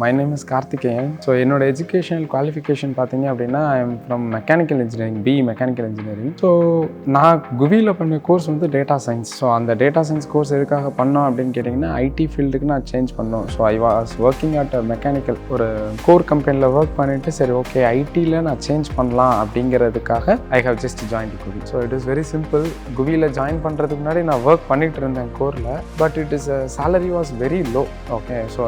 My name is Karthikeyan. So என்னோட educational qualification பார்த்தீங்க அப்படின்னா I am from mechanical engineering, BE mechanical engineering. So நான் குவியில் பண்ண கோர்ஸ் வந்து டேட்டா சயின்ஸ். ஸோ அந்த டேட்டா சயின்ஸ் கோர்ஸ் எதுக்காக பண்ணோம் அப்படின்னு கேட்டிங்கன்னா ஐடி ஃபீல்டுக்கு நான் சேஞ்ச் பண்ணோம். So I was working at mechanical ஒரு கோர் கம்பெனியில் ஒர்க் பண்ணிவிட்டு சரி ஓகே ஐடியில் நான் சேஞ்ச் பண்ணலாம் அப்படிங்கிறதுக்காக ஐ ஹவ் ஜஸ்ட் ஜாயின் குவி. So it is very simple. குவியில் ஜாயின் பண்ணுறதுக்கு முன்னாடி நான் ஒர்க் பண்ணிட்டு இருந்தேன் கோரில். But it is salary was very low. Okay so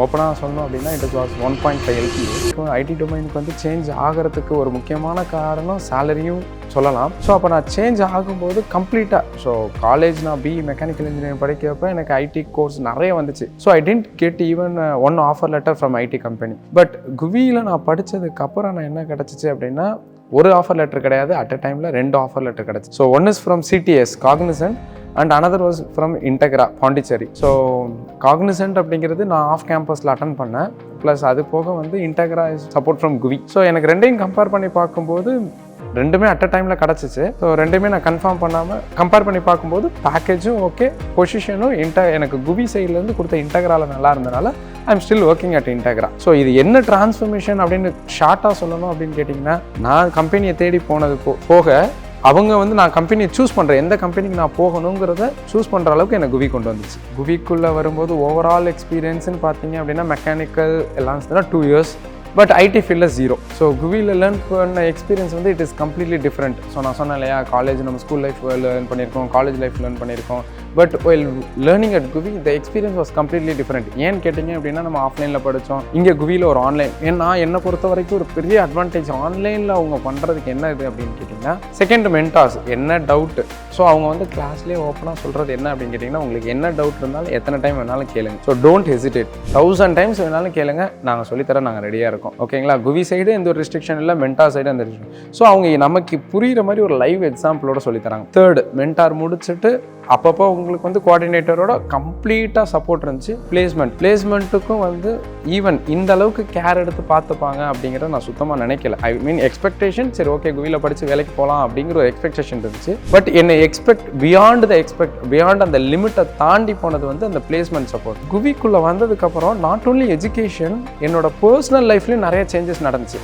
ஓப்பனாக சொன்னோம் அப்படின்னா இட் வாஸ் 1.5 LPA. ஐடி டொமைனுக்கு வந்து சேஞ்ச் ஆகிறதுக்கு ஒரு முக்கியமான காரணம் சேலரியும் சொல்லலாம். ஸோ அப்போ நான் சேஞ்ச் ஆகும்போது கம்ப்ளீட்டாக ஸோ காலேஜ் நான் பிஇ மெக்கானிக்கல் இன்ஜினியரிங் படிக்கிறப்ப எனக்கு ஐடி கோர்ஸ் நிறைய வந்துச்சு. So I didn't get even one offer letter from IT company. But குவியில் நான் படித்ததுக்கப்புறம் நான் என்ன கிடச்சிச்சு அப்படின்னா ஒரு ஆஃபர் லெட்டர் கிடையாது, அட் அ டைமில் 2 ஆஃபர் லெட்டர் கிடச்சி. So one is from CTS Cognizant and another was from Integra Pondicherry. So Cognizant அப்படிங்கிறது நான் ஆஃப் கேம்பஸில் அட்டன் பண்ணேன். ப்ளஸ் அது போக வந்து Integra இஸ் சப்போர்ட் ஃப்ரம் குவி. ஸோ எனக்கு ரெண்டையும் கம்பேர் பண்ணி பார்க்கும்போது ரெண்டுமே அட் அ டைமில் கிடச்சிச்சு. ஸோ ரெண்டுமே நான் கன்ஃபார்ம் பண்ணாமல் கம்பேர் பண்ணி பார்க்கும்போது பேக்கேஜும் ஓகே, பொசிஷனும் எனக்கு குவி சைட்லேருந்து கொடுத்த Integraவில் நல்லா இருந்தனால I'm still working at Integra. So இது என்ன டிரான்ஸ்ஃபர்மேஷன் அப்படின்னு ஷார்ட்டாக சொல்லணும் அப்படின்னு கேட்டிங்கன்னா நான் கம்பெனியை தேடி போனது போக அவங்க வந்து நான் கம்பெனியை சூஸ் பண்ணுறேன், எந்த கம்பெனிக்கு நான் போகணுங்கிறத சூஸ் பண்ணுற அளவுக்கு எனக்கு குவி கொண்டு வந்துச்சு. குவிக்குள்ளே வரும்போது ஓவரால் எக்ஸ்பீரியன்ஸ்னு பார்த்தீங்க அப்படின்னா மெக்கானிக்கல் எல்லாம் 2 years. பட் ஐடி ஃபீல்டில் 0. ஸோ குவியில் லேர்ன் பண்ண எக்ஸ்பீரியன்ஸ் வந்து it is completely different. So நான் சொன்னேன் இல்லையா, காலேஜ் நம்ம ஸ்கூல் லைஃப் லேர்ன் பண்ணியிருக்கோம், காலேஜ் லைஃப் லேர்ன் பண்ணியிருக்கோம். பட் while லேர்னிங் அட் குவி the experience was completely different. ஏன்னு கேட்டிங்க அப்படின்னா நம்ம ஆஃப்லைனில் படித்தோம், இங்கே குவியில் ஒரு ஆன்லைன். ஏன்னா என்னை பொறுத்த வரைக்கும் ஒரு பெரிய அட்வான்டேஜ் ஆன்லைனில் அவங்க பண்ணுறதுக்கு என்ன இது அப்படின்னு கேட்டிங்கன்னா செகண்ட் மென்டார்ஸ் என்ன டவுட்டு. ஸோ அவங்க வந்து கிளாஸ்லேயே ஓப்பனாக சொல்கிறது என்ன அப்படின்னு கேட்டிங்கன்னா உங்களுக்கு என்ன டவுட் இருந்தாலும் எத்தனை டைம் வேணாலும் கேளுங்க. ஸோ டோன்ட் ஹெசிடேட், 1000 times வேணாலும் கேளுங்க, நாங்கள் சொல்லித்தர நாங்கள் ரெடியாக இருக்கோம். ஓகேங்களா? குவி சைடு எந்த ஒரு ரெஸ்ட்ரிக்ஷன் இல்லை, மென்டார் சைடு எந்த ரெஸ்ட்ரிக்ஷன். ஸோ அவங்க நமக்கு புரிகிற மாதிரி ஒரு லைவ் எக்ஸாம்பிளோட சொல்லித்தராங்க. தேர்டு மென்டார் முடிச்சுட்டு அப்பப்போ உங்களுக்கு வந்து கோஆர்டினேட்டரோட கம்ப்ளீட்டாக சப்போர்ட் இருந்துச்சு. பிளேஸ்மெண்ட்டுக்கும் வந்து ஈவன் இந்த அளவுக்கு கேர் எடுத்து பார்த்துப்பாங்க அப்படிங்கிறத நான் சுத்தமாக நினைக்கல. ஐ மீன் எக்ஸ்பெக்டேஷன் சரி ஓகே குவியில் படித்து வேலைக்கு போகலாம் அப்படிங்கிற ஒரு எக்ஸ்பெக்டேஷன் இருந்துச்சு. பட் என்னை பியாண்ட் அந்த லிமிட்டை தாண்டி போனது வந்து அந்த பிளேஸ்மெண்ட் சப்போர்ட். குவிக்குள்ளே வந்ததுக்கப்புறம் நாட் ஓன்லி எஜுகேஷன், என்னோட பர்சனல் லைஃப்லேயும் நிறைய சேஞ்சஸ் நடந்துச்சு.